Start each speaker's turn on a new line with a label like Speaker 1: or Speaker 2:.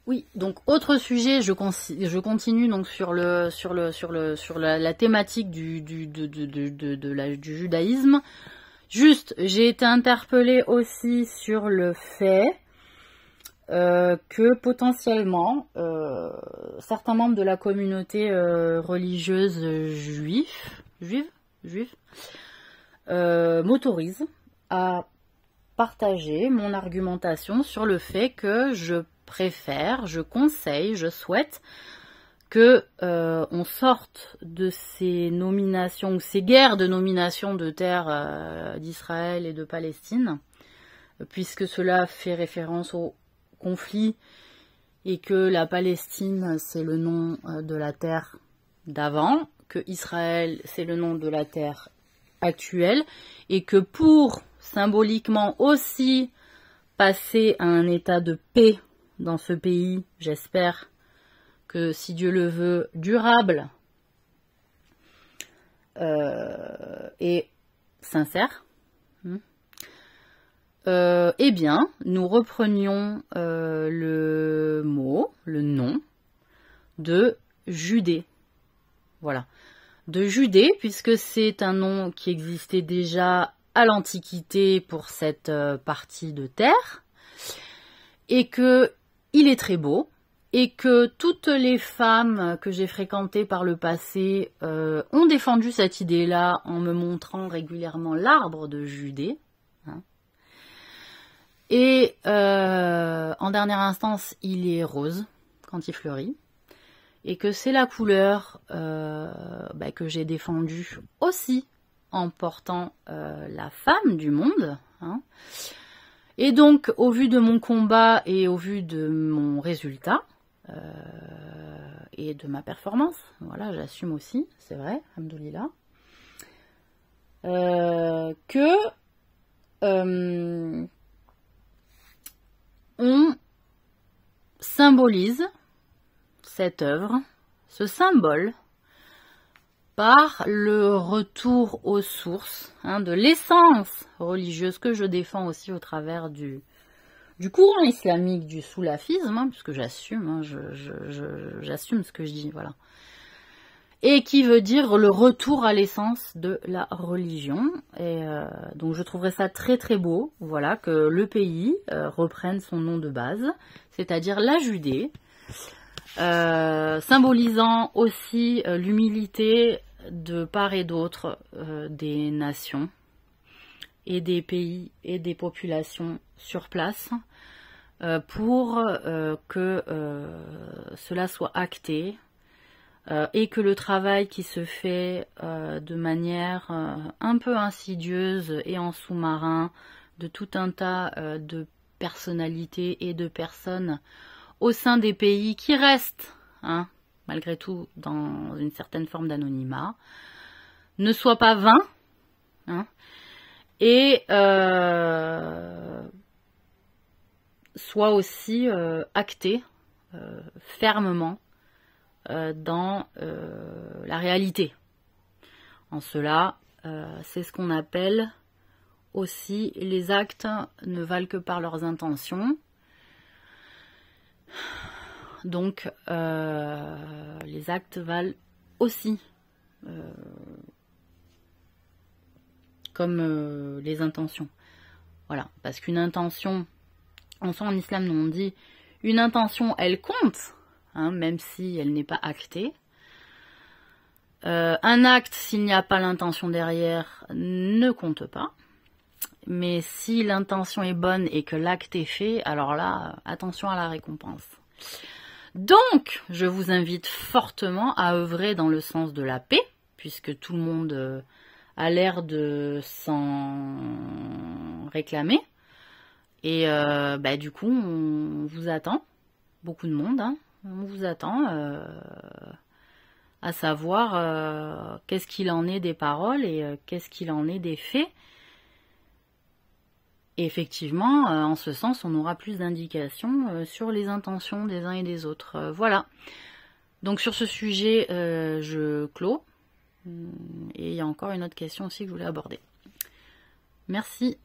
Speaker 1: Oui, donc autre sujet, je continue donc sur la thématique du judaïsme. Juste, j'ai été interpellée aussi sur le fait que potentiellement certains membres de la communauté religieuse juive m'autorisent à partager mon argumentation sur le fait que je préfère, je conseille, je souhaite que on sorte de ces nominations ou ces guerres de nomination de terres d'Israël et de Palestine, puisque cela fait référence au conflit et que la Palestine c'est le nom de la terre d'avant, que Israël c'est le nom de la terre actuelle, et que pour symboliquement aussi passer à un état de paix dans ce pays, j'espère que si Dieu le veut, durable et sincère, eh bien, nous reprenions le nom de Judée. Voilà. De Judée, puisque c'est un nom qui existait déjà à l'Antiquité pour cette partie de terre, et que il est très beau, et que toutes les femmes que j'ai fréquentées par le passé ont défendu cette idée-là en me montrant régulièrement l'arbre de Judée. Hein. Et en dernière instance, il est rose quand il fleurit. Et que c'est la couleur que j'ai défendue aussi en portant la femme du monde. Hein. Et donc, au vu de mon combat et au vu de mon résultat et de ma performance, voilà, j'assume aussi, c'est vrai, alhamdoulilah, que on symbolise cette œuvre, ce symbole, par le retour aux sources de l'essence religieuse que je défends aussi au travers du courant islamique du soulafisme, puisque j'assume, j'assume ce que je dis, voilà. Et qui veut dire le retour à l'essence de la religion. Et donc je trouverais ça très très beau, voilà, que le pays reprenne son nom de base, c'est-à-dire la Judée. Symbolisant aussi l'humilité de part et d'autre des nations et des pays et des populations sur place pour que cela soit acté et que le travail qui se fait de manière un peu insidieuse et en sous-marin de tout un tas de personnalités et de personnes au sein des pays qui restent, malgré tout, dans une certaine forme d'anonymat, ne soit pas vain, et soit aussi acté fermement dans la réalité. En cela, c'est ce qu'on appelle aussi les actes ne valent que par leurs intentions. Donc, les actes valent aussi comme les intentions. Voilà, parce qu'une intention, en soi en islam, nous on dit, une intention, elle compte, même si elle n'est pas actée. Un acte, s'il n'y a pas l'intention derrière, ne compte pas. Mais si l'intention est bonne et que l'acte est fait, alors là, attention à la récompense. Donc, je vous invite fortement à œuvrer dans le sens de la paix, puisque tout le monde a l'air de s'en réclamer. Et du coup, on vous attend, beaucoup de monde, on vous attend à savoir qu'est-ce qu'il en est des paroles et qu'est-ce qu'il en est des faits. Et effectivement, en ce sens, on aura plus d'indications sur les intentions des uns et des autres. Voilà. Donc sur ce sujet, je clôt. Et il y a encore une autre question aussi que je voulais aborder. Merci.